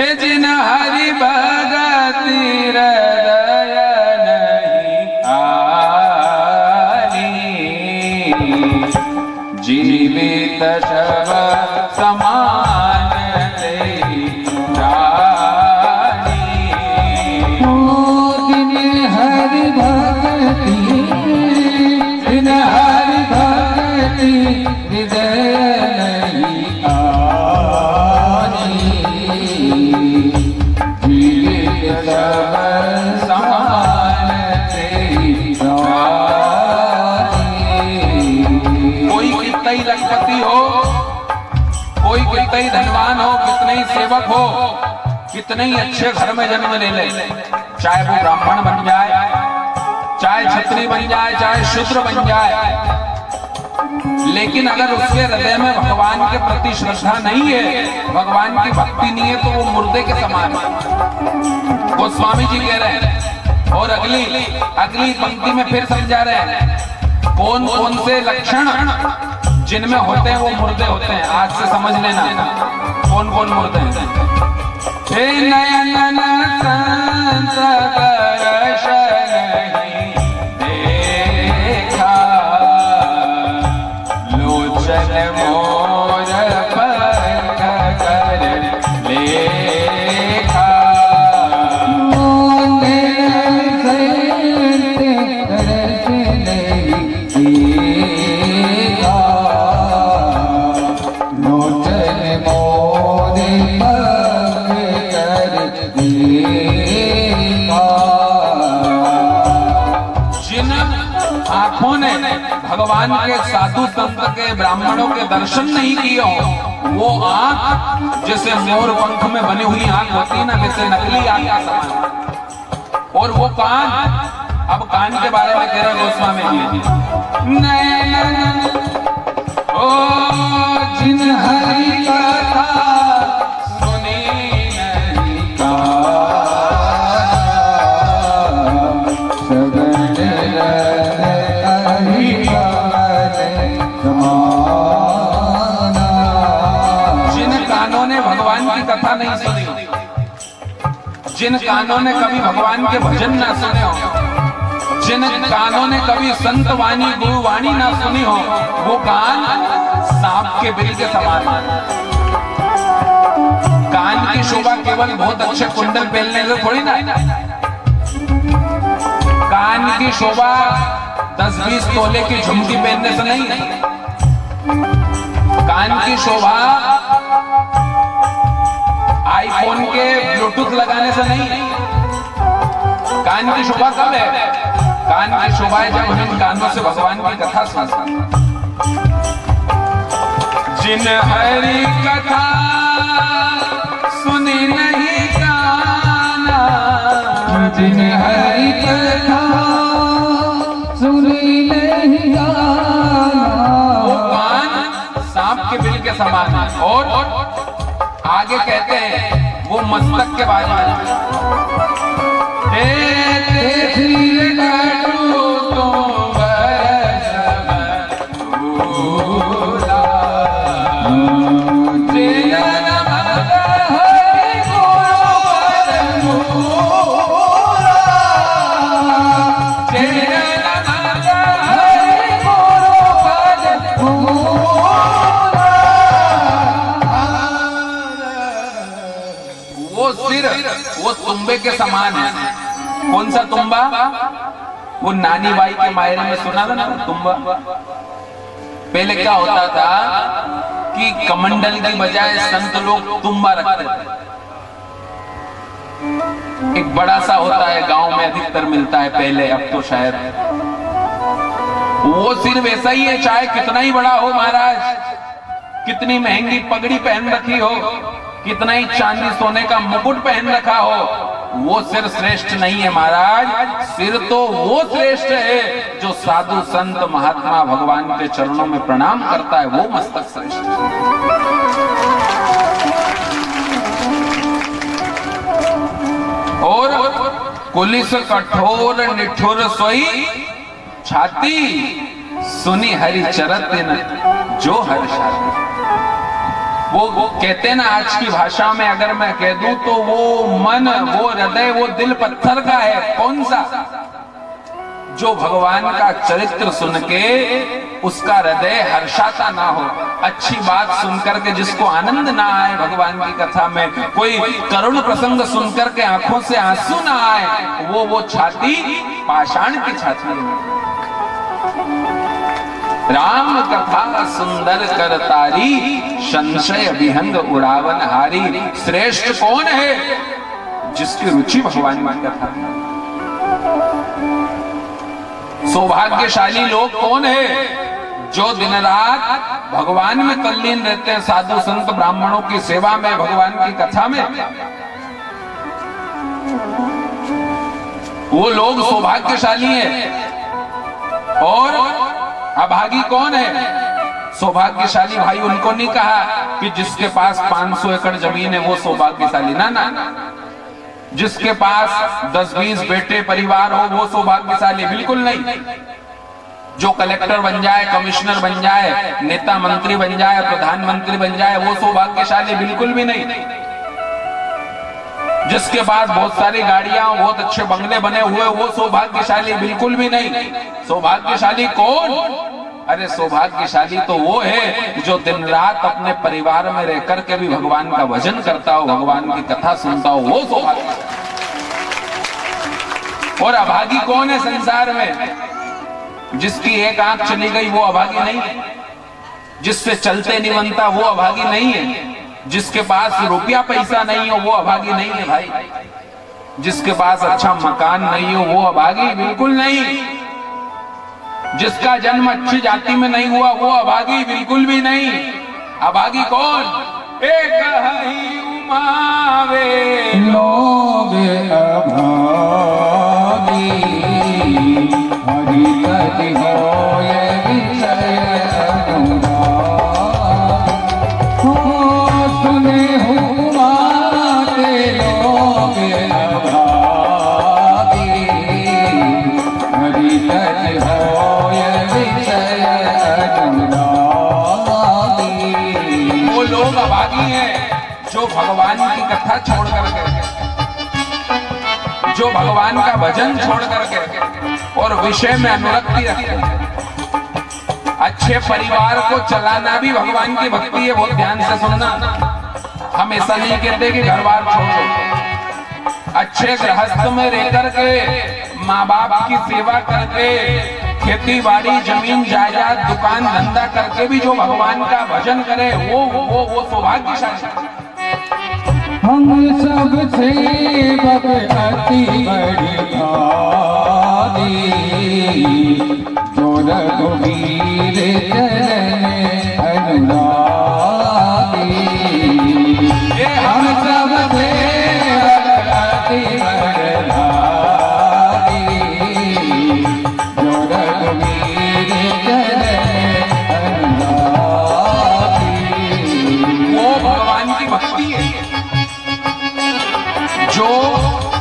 जिन हरि भगति हृदय नहीं आनी, जीवित शव समान नहीं जानी। जिन हरि भगति जिन हरि भगति हृदय नहीं आनी, जीवित शव समान नहीं जानी। कोई कितना ही लखपति हो, कोई कितना ही धनवान हो, कितने ही सेवक हो, कितने ही अच्छे घर में जन्म ले ले, चाहे वो ब्राह्मण बन जाए, चाहे क्षत्रिय बन जाए, चाहे शूद्र बन जाए, लेकिन अगर उसके हृदय में भगवान के प्रति श्रद्धा नहीं है, भगवान की भक्ति नहीं है, तो वो मुर्दे के समान है। वो स्वामी जी कह रहे हैं। और अगली पंक्ति में फिर समझा रहे हैं कौन कौन से लक्षण जिनमें होते हैं वो मुर्दे होते हैं। आज से समझ लेना कौन कौन मुर्दे हैं। हे नयन संत दर्शन नहीं देखा, लोचन मोर पलक कर लेखा। आंखों ने भगवान के साधु संत के ब्राह्मणों के दर्शन नहीं किए हो, वो आंख जैसे मोर पंख में बनी हुई आंख होती है ना, जैसे नकली आंख का समान। और वो कान, अब कान के बारे में कह रहे गोस्वामी जी, नैन ओ जिन हरि कथा सुनी नहीं कथा नहीं सुनी हो, जिन कानों ने कभी भगवान के भजन ना सुने हो, जिन कानों ने कभी संत वाणी गुरु वाणी ना सुनी हो, वो कान सांप के बिल के समान। कान की शोभा केवल बहुत अच्छे कुंडल पहनने से थोड़ी ना, कान की शोभा 10-20 तोले की झुमकी पहनने से नहीं, कान की शोभा आईफोन के ब्लूटूथ लगाने से नहीं। कान की शोभा कब है? कान की शोभा है जब हम कानों से भगवान की कथा सुनते हैं। जिन हरि कथा सुनी नहीं जाना, जिन हरि कथा सुनी नहीं जाना, वो कान सांप के बिल के समान है। और आगे कहते हैं वो मस्तक के बारे में, वो तुम्बे के समान है। कौन सा तुम्बा? वो नानी बाई के मायरे में सुना था ना तुम्बा। पहले क्या होता था कि कमंडल की बजाय संत लोग तुम्बा रखते थे। एक बड़ा सा होता है, गांव में अधिकतर मिलता है पहले, अब तो शायद। वो सिर्फ ऐसा ही है, चाहे कितना ही बड़ा हो महाराज, कितनी महंगी पगड़ी पहन रखी हो, कितना ही चांदी सोने का मुकुट पहन रखा हो, वो सिर श्रेष्ठ नहीं है महाराज। सिर तो वो श्रेष्ठ है जो साधु संत महात्मा भगवान के चरणों में प्रणाम करता है, वो मस्तक श्रेष्ठ है। और कुलिस कठोर निठुर सोई छाती, सुनी हरि चरत न जो हर्षाती। वो कहते हैं ना, आज की भाषा में अगर मैं कह दूं तो वो मन, वो हृदय, वो दिल पत्थर का है। कौन सा? जो भगवान का चरित्र सुन के उसका हृदय हर्षाता ना हो, अच्छी बात सुनकर के जिसको आनंद ना आए भगवान की कथा में, कोई करुण प्रसंग सुनकर के आंखों से आंसू ना आए, वो छाती पाषाण की छाती है। राम कथा सुंदर कर तारी, संशय विहंग उड़ावन हारी। श्रेष्ठ कौन है? जिसकी रुचि भगवान की कथा में। सौभाग्यशाली लोग कौन है? जो दिन रात भगवान में तल्लीन रहते हैं, साधु संत ब्राह्मणों की सेवा में, भगवान की कथा में। वो लोग सौभाग्यशाली हैं। और अभागी कौन है? सौभाग्यशाली भाई उनको नहीं कहा कि जिसके पास 500 एकड़ जमीन है वो सौभाग्यशाली, ना। जिसके पास 10-20 बेटे परिवार हो वो सौभाग्यशाली, बिल्कुल नहीं। जो कलेक्टर बन जाए, कमिश्नर बन जाए, नेता मंत्री बन जाए, प्रधानमंत्री बन जाए, वो सौभाग्यशाली बिल्कुल भी नहीं। जिसके पास बहुत सारी गाड़ियां, बहुत अच्छे बंगले बने हुए, वो सौभाग्यशाली बिल्कुल भी नहीं। सौभाग्यशाली कौन? अरे सौभाग्यशाली तो वो है जो दिन रात अपने परिवार में रह करके भी भगवान का भजन करता हो, भगवान की कथा सुनता हो, वो सौभाग्य। और अभागी कौन है संसार में? जिसकी एक आंख चली गई वो अभागी नहीं है। जिससे चलते नहीं बनता वो अभागी नहीं है। जिसके पास रुपया पैसा नहीं हो वो अभागी नहीं है भाई। जिसके पास अच्छा मकान नहीं हो वो अभागी बिल्कुल नहीं। जिसका जन्म अच्छी जाति में नहीं हुआ वो अभागी बिल्कुल भी नहीं। अभागी कौन? एक ही उमावे लोग अभागी, हरि कति होय विषय अनुराग। हो सुने हुमाते लोग अभागी, हरि कति होय विषय अनुरागी। वो लोग अभागी हैं जो भगवान की कथा छोड़ करके, जो भगवान का भजन छोड़ करके और विषय में अनुरक्ति रखते हैं। अच्छे परिवार को चलाना भी भगवान की भक्ति है। बहुत ध्यान से सुनना। हम ऐसा नहीं कहते कि घर बार छोड़ो। अच्छे गृहस्थ में रह करके, माँ बाप की सेवा करके, खेती बाड़ी, जमीन जायदाद, दुकान धंधा करके भी जो भगवान का भजन करे वो सौभाग्यशाली। हम सब सेवक अति बड़ी भागी, जो रघुवीर चरण अनुरागी। हम सब सेवक अति बड़ी भागी, जो रघुवीर चरण अनुरागी। वो भगवान की भक्ति है जो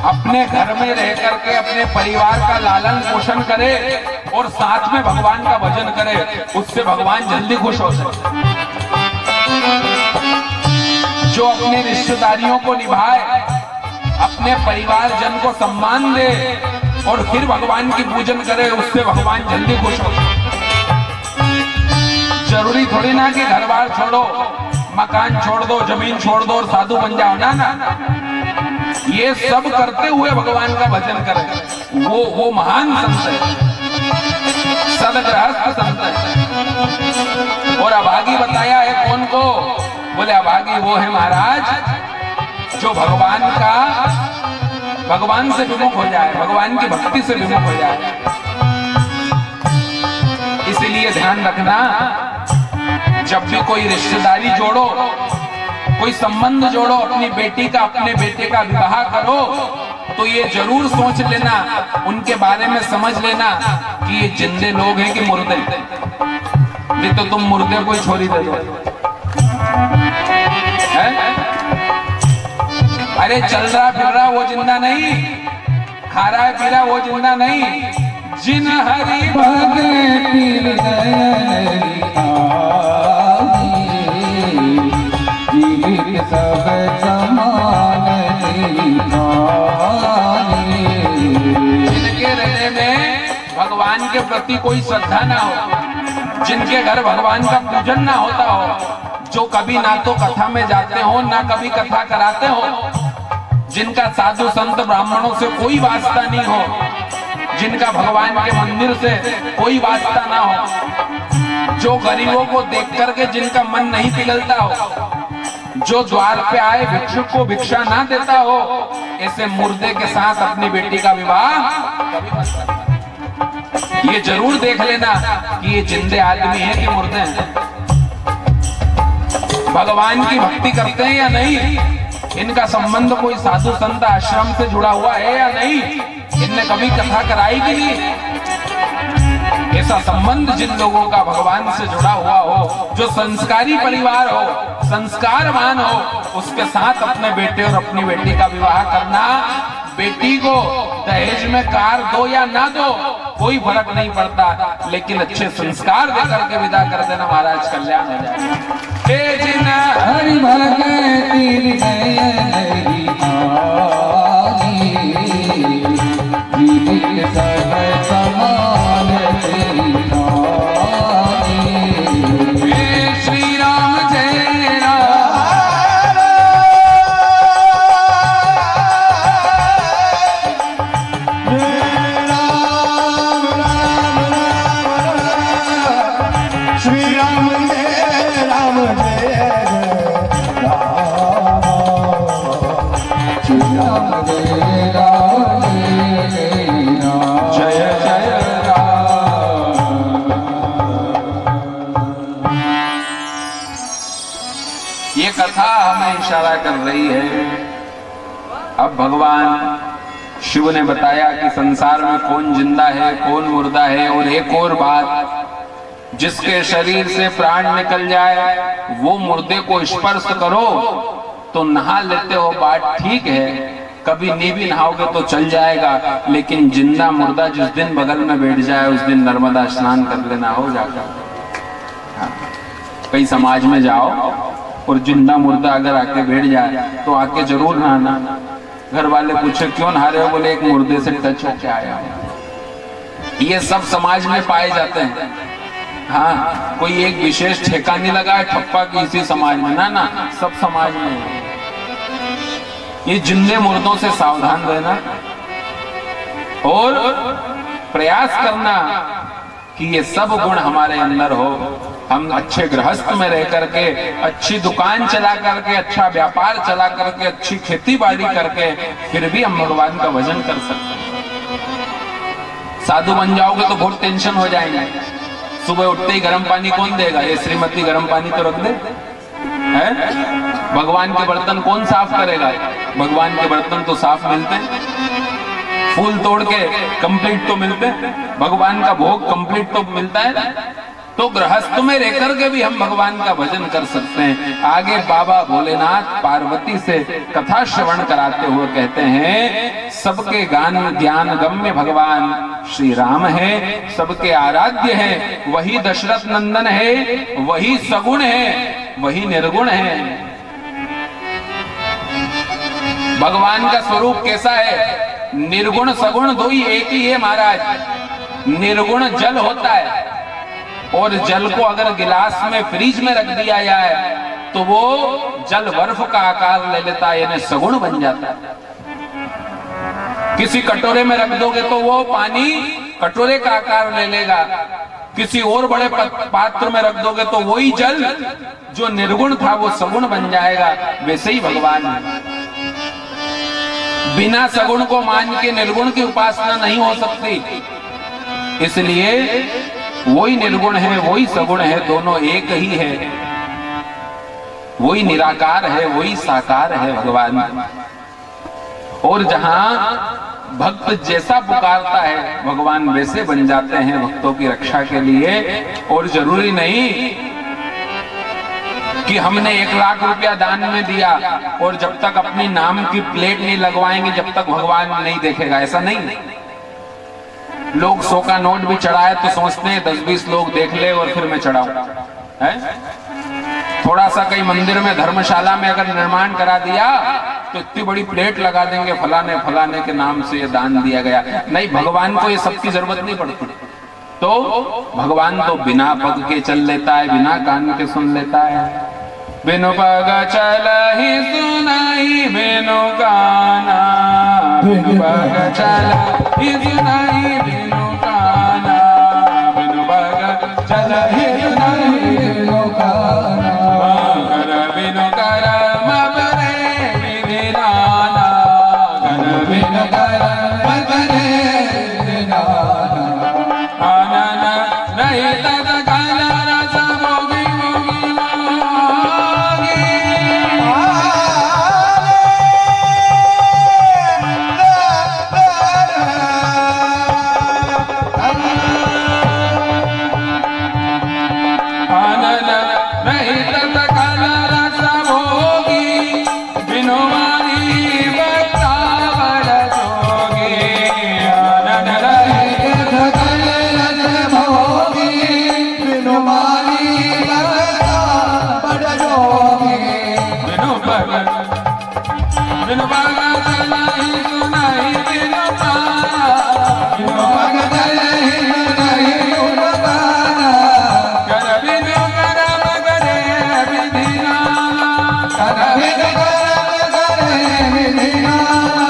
अपने घर में रह करके अपने परिवार का लालन पोषण करे और साथ में भगवान का भजन करे। उससे भगवान जल्दी खुश हो सकते। जो अपने रिश्तेदारियों को निभाए, अपने परिवार जन को सम्मान दे और फिर भगवान की पूजन करे, उससे भगवान जल्दी खुश हो सकते। जरूरी थोड़ी ना कि घर बार छोड़ो, मकान छोड़ दो, जमीन छोड़ दो और साधु बन जाओ, ना। ये सब करते हुए भगवान का भजन करें, वो महान संत है, सदगृहस्थ संत है। और अभागी बताया है कौन को? बोले अभागी वो है महाराज जो भगवान से विमुख हो जाए, भगवान की भक्ति से विमुख हो जाए। इसलिए ध्यान रखना, जब भी कोई रिश्तेदारी जोड़ो, कोई संबंध जोड़ो, अपनी बेटी का अपने बेटे का विवाह करो, तो ये जरूर सोच लेना, उनके बारे में समझ लेना कि ये जिंदे लोग हैं कि मुर्दे। नहीं तो तुम मुर्दे को ही छोरी दे दो। है? अरे चल रहा फिर रहा वो जिंदा नहीं, खा रहा है पी रहा वो जिंदा नहीं। जिन हरि भगति सब समान तेरी वाणी। जिनके हृदय में भगवान के प्रति कोई श्रद्धा ना हो, जिनके घर भगवान का पूजन ना होता हो, जो कभी ना तो कथा में जाते हो ना कभी कथा कराते हो, जिनका साधु संत ब्राह्मणों से कोई वास्ता नहीं हो, जिनका भगवान के मंदिर से कोई वास्ता ना हो, जो गरीबों को देख करके जिनका मन नहीं पिघलता हो, जो द्वार पे आए भिक्षुक को भिक्षा ना देता हो, ऐसे मुर्दे के साथ अपनी बेटी का विवाह कभी मत करना। ये जरूर देख लेना कि ये जिंदे आदमी है कि मुर्दे हैं, भगवान की भक्ति करते हैं या नहीं, इनका संबंध कोई साधु संत आश्रम से जुड़ा हुआ है या नहीं, इनने कभी कथा कराई कि नहीं। ऐसा संबंध जिन लोगों का भगवान से जुड़ा हुआ हो, जो संस्कारी परिवार हो, संस्कारवान हो, उसके साथ अपने बेटे और अपनी बेटी का विवाह करना। बेटी को दहेज में कार दो या ना दो कोई फर्क नहीं पड़ता, लेकिन अच्छे संस्कार देकर के विदा कर देना, महाराज कल्याण हो जाएगा। हरि भगति नहीं सब समान तेरी वाणी। श्री राम जय राम। श्री राम जय राम जय श्री राम जय राम जय जय राम। ये कथा हमें इशारा कर रही है। अब भगवान शिव ने बताया कि संसार में कौन जिंदा है कौन मुर्दा है, और एक और बात, जिसके शरीर से प्राण निकल जाए वो मुर्दे को स्पर्श करो तो नहा लेते हो, बात ठीक है, कभी नहीं भी नहाओगे तो चल जाएगा, लेकिन जिंदा मुर्दा जिस दिन बगल में बैठ जाए उस दिन नर्मदा स्नान कर लेना हो जाकर। हाँ। कई समाज में जाओ और जिंदा मुर्दा अगर आके बैठ जाए तो आके जरूर नहाना। घर वाले पूछे क्यों नहा रहे हो, बोले एक मुर्दे से टच होके आया। ये सब समाज में पाए जाते हैं। हाँ, कोई एक विशेष ठेका नहीं लगा है ठप्पा की इसी समाज में, ना सब समाज में। ये जिंदे मुर्दों से सावधान रहना और प्रयास करना कि ये सब गुण हमारे अंदर हो। हम अच्छे गृहस्थ में रह करके, अच्छी दुकान चला करके, अच्छा व्यापार चला करके, अच्छी खेती बाड़ी करके फिर भी हम भगवान का भजन कर सकते हैं। साधु बन जाओगे तो बहुत टेंशन हो जाएंगे। सुबह उठते ही गर्म पानी कौन देगा, ये श्रीमती गर्म पानी तो रख दे है। भगवान के बर्तन कौन साफ करेगा, भगवान के बर्तन तो साफ मिलते हैं। फूल तोड़ के कंप्लीट तो मिलते हैं, भगवान का भोग कंप्लीट तो मिलता है। तो गृहस्थ में रहकर के भी हम भगवान का भजन कर सकते हैं। आगे बाबा भोलेनाथ पार्वती से कथा श्रवण कराते हुए कहते हैं, सबके गान ज्ञान गम्य भगवान श्री राम है, सबके आराध्य है, वही दशरथ नंदन है, वही सगुण है, वही निर्गुण है। भगवान का स्वरूप कैसा है? निर्गुण सगुण दो ही एक ही है महाराज। निर्गुण जल होता है, और जल को अगर गिलास में फ्रीज में रख दिया जाए तो वो जल बर्फ का आकार ले लेता है, यानी सगुण बन जाता है। किसी कटोरे में रख दोगे तो वो पानी कटोरे का आकार ले लेगा, किसी और बड़े पात्र में रख दोगे तो वही जल जो निर्गुण था वो सगुण बन जाएगा। वैसे ही भगवान है, बिना सगुण को मान के निर्गुण की उपासना नहीं हो सकती। इसलिए वही निर्गुण है, वही सगुण है, दोनों एक ही है। वही निराकार है, वही साकार है भगवान। और जहां भक्त जैसा पुकारता है भगवान वैसे बन जाते हैं भक्तों की रक्षा के लिए। और जरूरी नहीं कि हमने 1 लाख रुपया दान में दिया और जब तक अपनी नाम की प्लेट नहीं लगवाएंगे जब तक भगवान नहीं देखेगा, ऐसा नहीं। लोग 100 का नोट भी चढ़ाए तो सोचते हैं 10-20 लोग देख ले और फिर मैं चढ़ाऊं, है? थोड़ा सा कहीं मंदिर में धर्मशाला में अगर निर्माण करा दिया तो इतनी बड़ी प्लेट लगा देंगे फलाने फलाने के नाम से ये दान दिया गया। नहीं, भगवान को ये सबकी जरूरत नहीं पड़ती। तो भगवान तो बिना पग के चल लेता है, बिना कान के सुन लेता है। बिनु पग चल ही सुनाई बिनु गाना, बिनु पग चल ही सुनाई बिनु गाना, बिनु पग चल ही सुनाई बिनु गाना, कर बिनु कर मबरे विधि नाना, कर बिनु कर मबरे विधि नाना, आनन रहित सकल रस भोगी भोगी भोगी। आनन रहित सकल रस भोगी, बिनु मारी भक्ता बड़ जोगी। आनन रहित सकल रस भोगी, बिनु मारी भक्ता बड़ जोगी। बिनु पग चलाई सुनाई बिनु गाना, बिनु पग चलहि सुनाई बिनु गाना, कर बिनु कर मगरे विधि नाना, कर बिनु कर मगरे विधि नाना।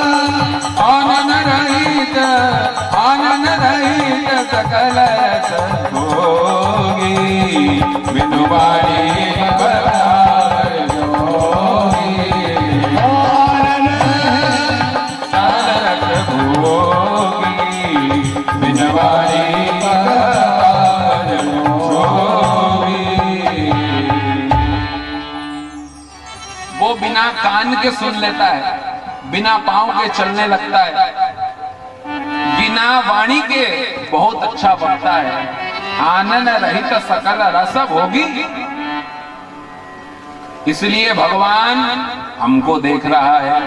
आनन रहित सकल रस भोगी, बिनु बारी भक्ता बड़ जोगी। सकल रस भोगी, बिनु बारी भक्ता बड़ जोगी। वो बिना कान के सुन लेता है, बिना पांव के चलने लगता है, बिना वाणी के बहुत अच्छा बनता है। आनन रहित सकल रस भोगी। इसलिए भगवान हमको देख रहा है।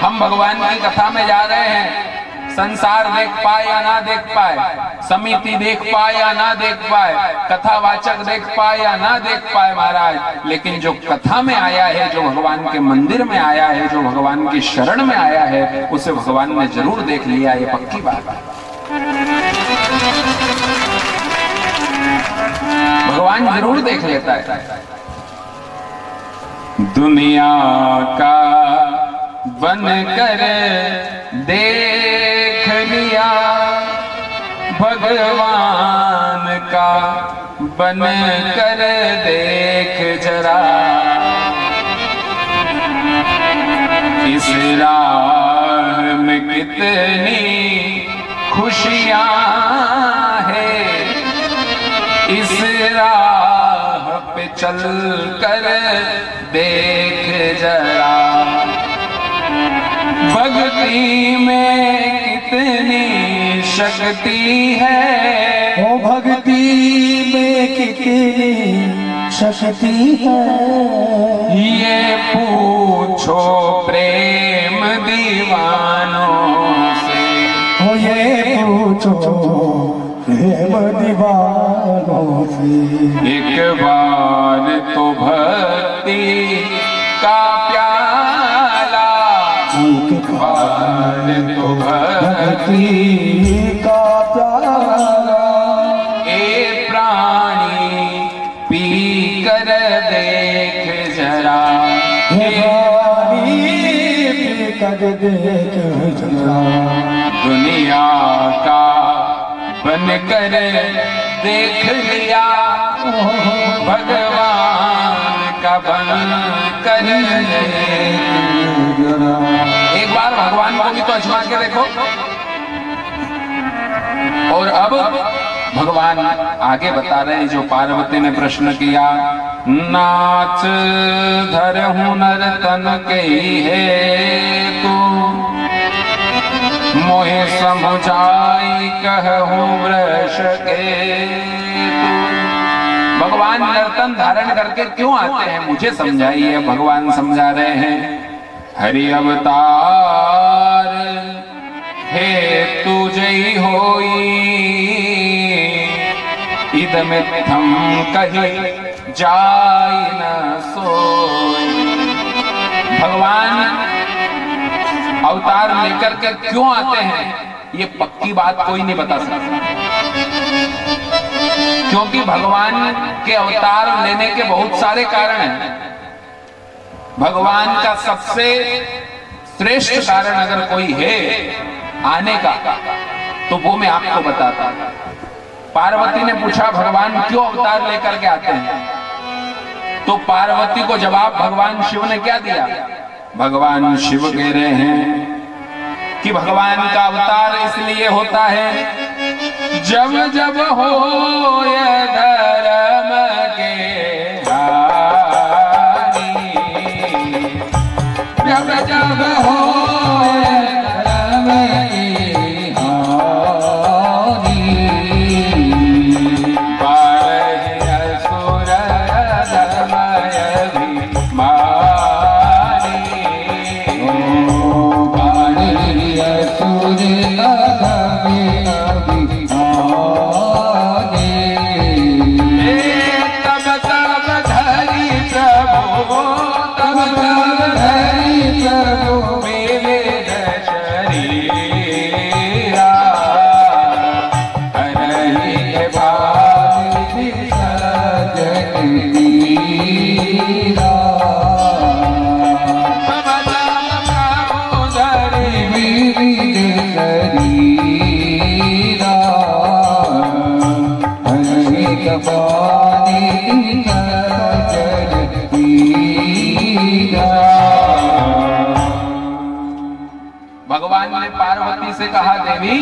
हम भगवान की कथा में जा रहे हैं। संसार देख पाए या ना देख पाए, समिति देख पाए या ना देख पाए, कथावाचक देख पाए या ना देख पाए महाराज, लेकिन जो कथा में आया है, जो भगवान के मंदिर में आया है, जो भगवान की शरण में आया है, उसे भगवान ने जरूर देख लिया। ये पक्की बात है। भगवान जरूर देख लेता है। दुनिया का बन कर देख लिया, भगवान का बन कर देख जरा। इस राह में कितनी खुशियां हैं, इस राह पे चल कर देख जरा। भक्ति में कितनी शक्ति है, ओ भक्ति में कितनी शक्ति है, ये पूछो प्रेम दीवानों से। ओ ये पूछो प्रेम दीवानों से। एक बार तो भक्ति का प्याला, एक बार तो भक्ति का प्याला, ए प्राणी पी कर देख जरा। कर देख जरा। दुनिया का बन कर देख लिया, भगवान का बन कर एक बार भगवान को भी तो आजमा के देखो। और अब भगवान आगे बता रहे हैं, जो पार्वती ने प्रश्न किया, नाच धर हुनर तन के है तू, मोहे समुझाई कहूँ वृष के तू। भगवान नर्तन धारण करके क्यों आते हैं, मुझे समझाइए। भगवान समझा रहे हैं, हरि अवतार हे तुझे होई, इदमित्थम कही जाई न सोई। भगवान अवतार लेकर के क्यों आते हैं, ये पक्की बात कोई नहीं बता सकता, क्योंकि भगवान के अवतार लेने के बहुत सारे कारण हैं। भगवान का सबसे श्रेष्ठ कारण अगर कोई है आने का, तो वो मैं आपको बताता हूं। पार्वती ने पूछा भगवान क्यों अवतार लेकर के आते हैं, तो पार्वती को जवाब भगवान शिव ने क्या दिया। भगवान शिव कह रहे हैं कि भगवान का अवतार इसलिए होता है जब जब हो धर्म के हानि, जब जब हो धर्म की हानि, पारहि असुर धर्मय अभिमानी, पारहि असुर धर्मय अभिमानी। तब तब धरि प्रभु, तब तब धरि प्रभु विविध शरीरा, हरहि भावि विसर्जन वीरा। तब तब प्रभु धरि विविध शरीरा, हरहि भावि विसर्जन वीरा। भगवान ने पार्वती से कहा देवी,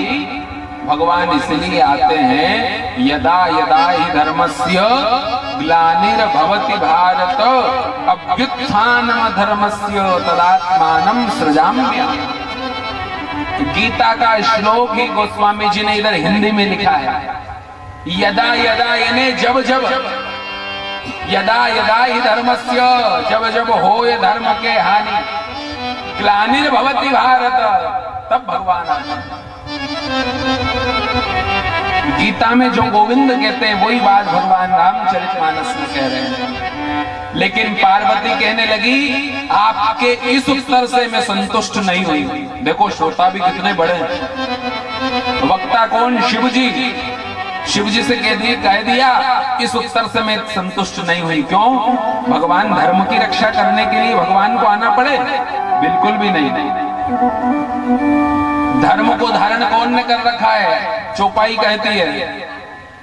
भगवान इसलिए आते हैं यदा यदा हि धर्मस्य ग्लानिर्भवति भारत अभ्युत्थानम धर्मस्य तदात्मानं सृजाम्यहम्। गीता का श्लोक ही गोस्वामी जी ने इधर हिंदी में लिखा है। यदा यदा यानी जब जब, यदा यदा हि धर्मस्य, जब जब हो ये धर्म के हानि, ग्लानिर्भवति भारत, तब भगवान आते हैं। गीता में जो गोविंद कहते हैं वही बात भगवान रामचरितमानस में कह रहे हैं। लेकिन पार्वती कहने लगी आपके इस उत्तर से मैं संतुष्ट नहीं हुई। देखो श्रोता भी कितने बड़े हैं। वक्ता कौन? शिव जी। शिव जी से कह दिया इस उत्तर से मैं संतुष्ट नहीं हुई। क्यों? भगवान धर्म की रक्षा करने के लिए भगवान को आना पड़े? बिल्कुल भी नहीं। धर्म को धारण कौन ने कर रखा है? चौपाई कहती है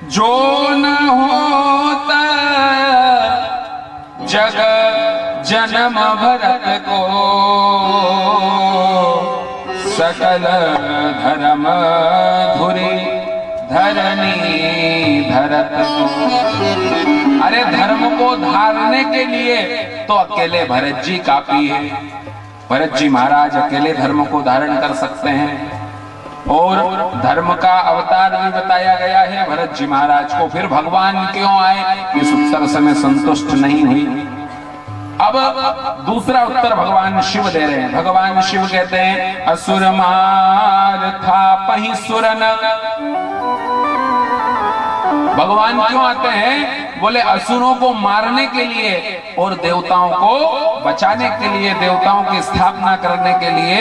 जो न होता जग जन्म भरत को, सकल धर्म धुरी धरनी धरत को। अरे धर्म को धारने के लिए तो अकेले भरत जी काफी है। भरत जी महाराज अकेले धर्म को धारण कर सकते हैं। और धर्म का अवतार भी बताया गया है भरत जी महाराज को। फिर भगवान क्यों आए? इस उत्तर से मैं संतुष्ट नहीं हुई। अब दूसरा उत्तर भगवान शिव दे रहे हैं। भगवान शिव कहते हैं असुर मार था पही सुरन। भगवान क्यों आते हैं? बोले असुरों को मारने के लिए और देवताओं को बचाने के लिए, देवताओं की स्थापना करने के लिए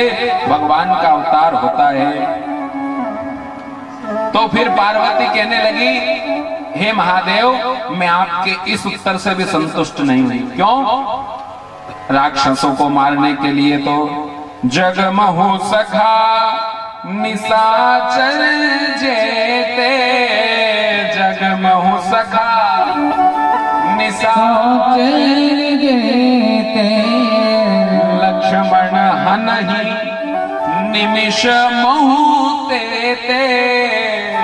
भगवान का अवतार होता है। तो फिर पार्वती कहने लगी हे महादेव, मैं आपके इस उत्तर से भी संतुष्ट नहीं हुई। क्यों? राक्षसों को मारने के लिए तो जगमहु सखा निशाचर जेते, जगमहु सखा निशाचर जेते, लक्ष्मण हनहि निमिष महु तेते,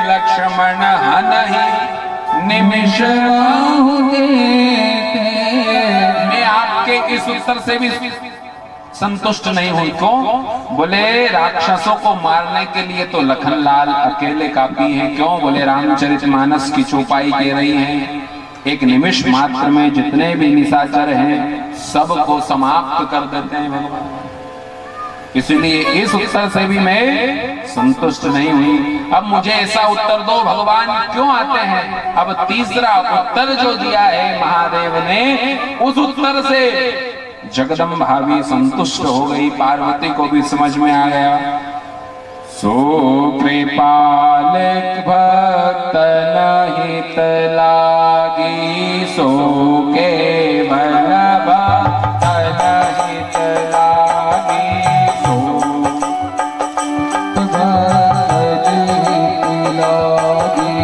लक्ष्मण हनहि निमिष महु तेते। मैं आपके इस उत्तर से भी संतुष्ट नहीं हुई। क्यों? बोले राक्षसों को मारने के लिए तो लखनलाल अकेले काफी हैं। क्यों? बोले रामचरितमानस की चौपाई कह रही है एक निमिष मात्र में जितने भी निशाचर हैं सबको समाप्त कर देते हैं भगवान। इसलिए इस उत्तर से भी मैं संतुष्ट नहीं हुई। अब मुझे ऐसा उत्तर दो, भगवान क्यों आते हैं? अब तीसरा उत्तर जो दिया है महादेव ने, उस उत्तर से जगदम्बा भी संतुष्ट हो गई, पार्वती को भी समझ में आ गया। सो कृपाल भक्त हित लागी, सो केवल भक्त हित लागी, सो भक्त हित लागी,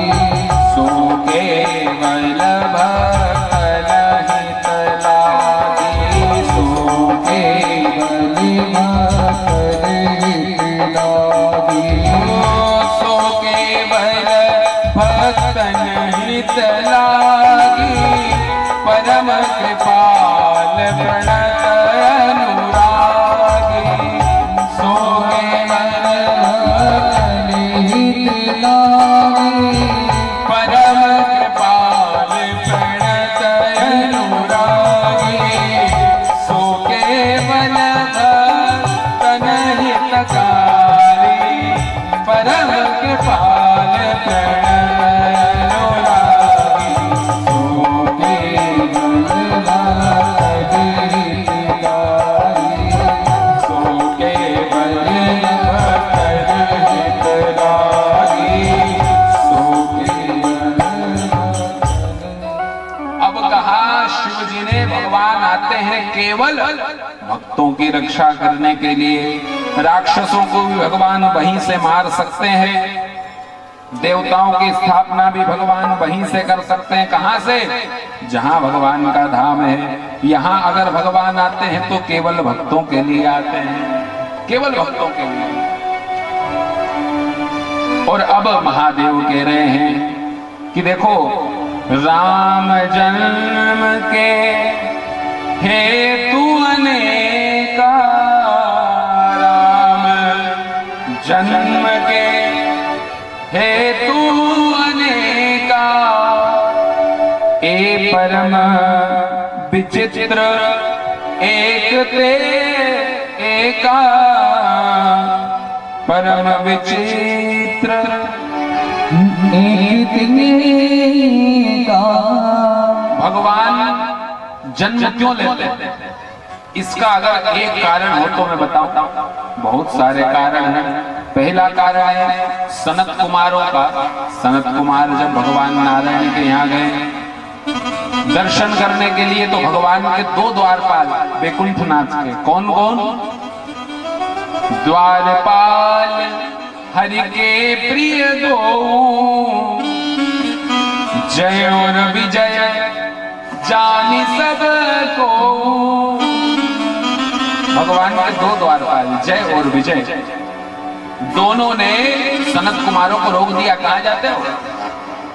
सो केवल भक्त हित लागी, सो केवल भक्त हित लागी, सो केवल भक्तन हित लागी, परम कृपाल प्रणत अनुरागी, सो केवल भक्तन हित लागी, परम कृपाल प्रणत अनुरागी, सो केवल भक्तन हितकारी, परम कृपाल प्रणत अनुरागी, सो केवल भक्त हितकारी, सो केवल भक्त हितकारी, सो केवल। अब कहा शिव जी ने, भगवान आते हैं केवल भक्तों की रक्षा करने के लिए। राक्षसों को भी भगवान वहीं से मार सकते हैं, देवताओं की स्थापना भी भगवान वहीं से कर सकते हैं। कहां से? जहां भगवान का धाम है। यहां अगर भगवान आते हैं तो केवल भक्तों के लिए आते हैं, केवल भक्तों के लिए। और अब महादेव कह रहे हैं कि देखो, राम जन्म के हेतु अनेका, राम जन्म के हेतु अनेका, ए परम विचित्र एक ते एका, परम विचित्र एक का। भगवान जन्म क्यों लेते हैं? इसका अगर एक कारण हो तो मैं बताऊं, बहुत सारे कारण हैं। पहला कारण है सनत कुमारों का। सनत कुमार जब भगवान नारायण के यहाँ गए दर्शन करने के लिए, तो भगवान के दो द्वारपाल वैकुंठनाथ के, कौन कौन? द्वारपाल हरि के प्रिय दो, जय और विजय जानी सबको। भगवान के दो द्वारपाल जय और विजय, दोनों ने सनत कुमारों को रोक दिया। कहाँ जाते हो?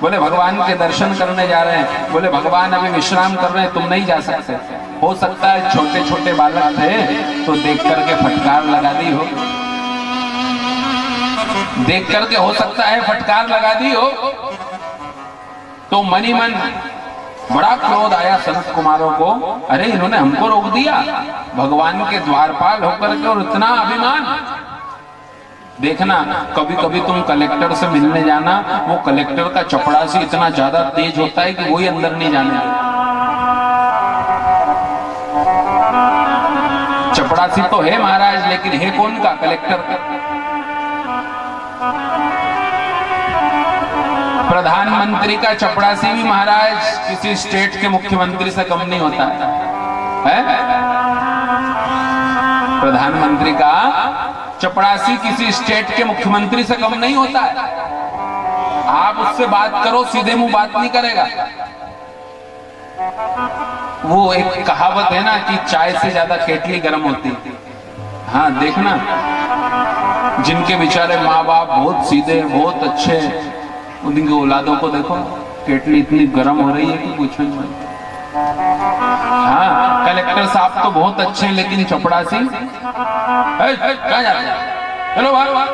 बोले भगवान के दर्शन करने जा रहे हैं। बोले भगवान अभी विश्राम कर रहे हैं, तुम नहीं जा सकते। हो सकता है छोटे छोटे बालक थे तो देख करके फटकार लगा दी हो, देख करके हो सकता है फटकार लगा दी हो। तो मनी मन बड़ा क्रोध आया सनत कुमारों को, अरे इन्होंने हमको रोक दिया, भगवान के द्वारपाल होकर के, और इतना अभिमान। देखना, कभी कभी तुम कलेक्टर से मिलने जाना, वो कलेक्टर का चपड़ासी इतना ज्यादा तेज होता है कि वही अंदर नहीं जाने देता। चपड़ासी तो है महाराज, लेकिन है कौन का? कलेक्टर का। प्रधानमंत्री का चपड़ासी भी महाराज किसी स्टेट के मुख्यमंत्री से कम नहीं होता है? प्रधानमंत्री का चपड़ासी किसी स्टेट के मुख्यमंत्री से कम नहीं होता है। आप उससे बात करो, सीधे मुंह बात नहीं करेगा। वो एक कहावत है ना कि चाय से ज्यादा केटली गर्म होती है। हाँ देखना, जिनके बेचारे माँ बाप बहुत सीधे बहुत अच्छे, उनकी औलादों को देखो केटली इतनी गर्म हो रही है कि पूछो मत। हाँ, कलेक्टर साहब तो बहुत अच्छे हैं, लेकिन चपड़ासी कहाँ जाते हैं? चलो भाग भाग।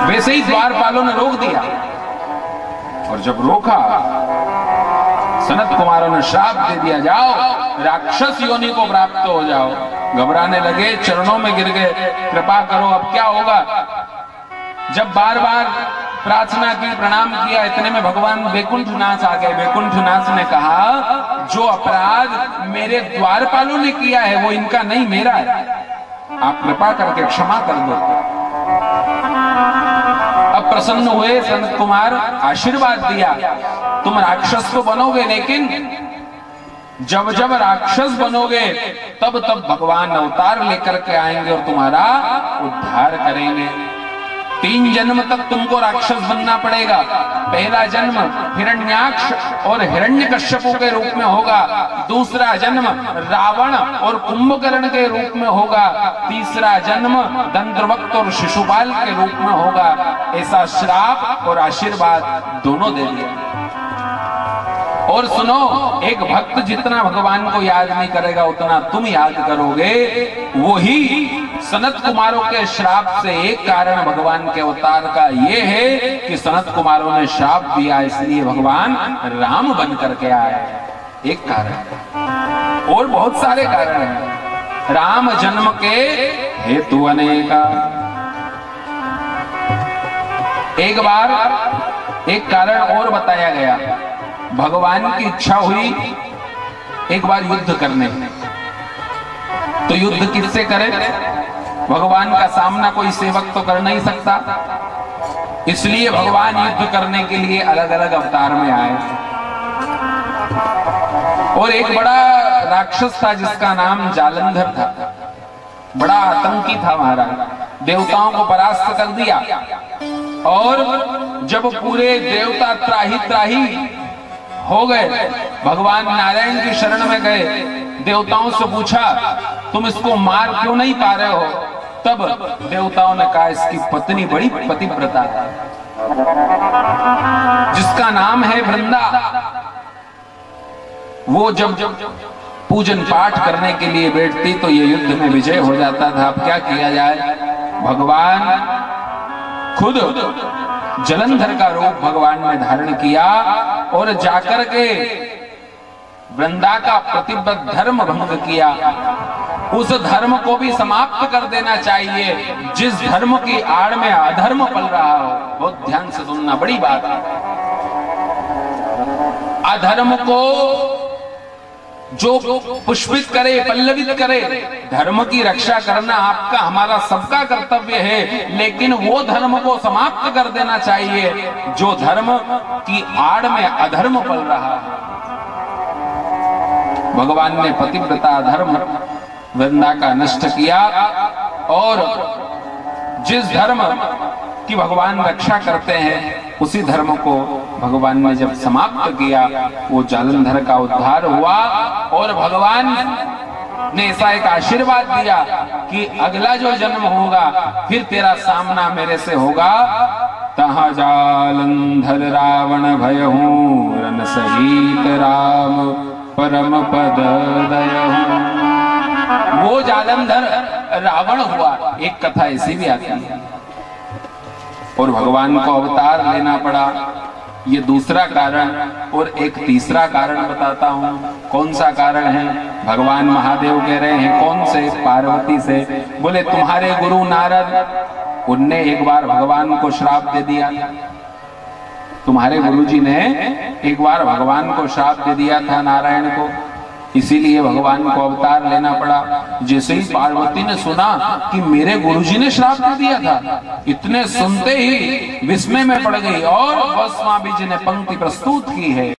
वैसे ही द्वारपालों ने रोक दिया, और जब रोका सनत कुमारों ने श्राप दे दिया, जाओ राक्षस योनि को प्राप्त हो जाओ। घबराने लगे, चरणों में गिर गए, कृपा करो अब क्या होगा। जब बार बार प्रार्थना की, प्रणाम किया, इतने में भगवान वैकुंठनाथ आ गए। वैकुंठनाथ ने कहा जो अपराध मेरे द्वारपालों ने किया है वो इनका नहीं, मेरा है, आप कृपा करके क्षमा कर दो। अब प्रसन्न हुए सनत कुमार, आशीर्वाद दिया तुम राक्षस तो बनोगे, लेकिन जब जब राक्षस बनोगे तब तब भगवान अवतार लेकर के आएंगे और तुम्हारा उद्धार करेंगे। 3 जन्म तक तुमको राक्षस बनना पड़ेगा। पहला जन्म हिरण्याक्ष और हिरण्यकश्यपु के रूप में होगा, दूसरा जन्म रावण और कुंभकर्ण के रूप में होगा, तीसरा जन्म दंत्रवक्त और शिशुपाल के रूप में होगा। ऐसा श्राप और आशीर्वाद दोनों दे दिया। और सुनो, एक भक्त जितना भगवान को याद नहीं करेगा उतना तुम याद करोगे। वही सनत कुमारों के श्राप से एक कारण भगवान के अवतार का ये है कि सनत कुमारों ने श्राप दिया, इसलिए भगवान राम बन करके आए। एक कारण, और बहुत सारे कारण हैं। राम जन्म के हेतु अनेका। एक बार एक कारण और बताया गया। भगवान की इच्छा हुई एक बार युद्ध करने, तो युद्ध किससे करे? भगवान का सामना कोई सेवक तो कर नहीं सकता, इसलिए भगवान युद्ध करने के लिए अलग अलग अवतार में आए। और एक बड़ा राक्षस था जिसका नाम जालंधर था, बड़ा आतंकी था महाराज, देवताओं को परास्त कर दिया। और जब पूरे देवता त्राही त्राही हो गए, भगवान नारायण की शरण में गए, देवताओं से पूछा तुम इसको मार क्यों नहीं पा रहे हो? तब देवताओं ने कहा इसकी पत्नी बड़ी पतिव्रता है, जिसका नाम है वृंदा। वो जब पूजन पाठ करने के लिए बैठती तो ये युद्ध में विजय हो जाता था। अब क्या किया जाए? भगवान खुद जलंधर का रूप भगवान ने धारण किया और जाकर के वृंदा का प्रतिबद्ध धर्म भंग किया। उस धर्म को भी समाप्त कर देना चाहिए जिस धर्म की आड़ में अधर्म पल रहा हो। बहुत ध्यान से सुनना, बड़ी बात है। अधर्म को जो पुष्पित करे, पल्लवित करे, धर्म की रक्षा करना आपका हमारा सबका कर्तव्य है, लेकिन वो धर्म को समाप्त कर देना चाहिए जो धर्म की आड़ में अधर्म पल रहा है। भगवान ने पतिव्रता धर्म वृंदा का नष्ट किया और जिस धर्म की भगवान रक्षा करते हैं उसी धर्म को भगवान ने जब समाप्त किया, वो जालंधर का उद्धार हुआ। और भगवान ने ऐसा एक आशीर्वाद दिया कि अगला जो जन्म होगा फिर तेरा सामना मेरे से होगा। तहाँ जालंधर रावण भयहूँ, रन सहित राम परम पद दयहूँ। वो जालंधर रावण हुआ। एक कथा ऐसी भी आती है। और भगवान को अवतार लेना पड़ा, ये दूसरा कारण। और एक तीसरा कारण बताता हूं। कौन सा कारण है? भगवान महादेव कह रहे हैं कौन से? पार्वती से। बोले तुम्हारे गुरु नारद, उनने एक बार भगवान को श्राप दे दिया। तुम्हारे गुरुजी ने एक बार भगवान को श्राप दे दिया था नारायण को, इसीलिए भगवान को अवतार लेना पड़ा। जैसे ही पार्वती ने सुना कि मेरे गुरुजी ने श्राप दे दिया था, इतने सुनते ही विस्मय में पड़ गई और गोस्वामी जी ने पंक्ति प्रस्तुत की है।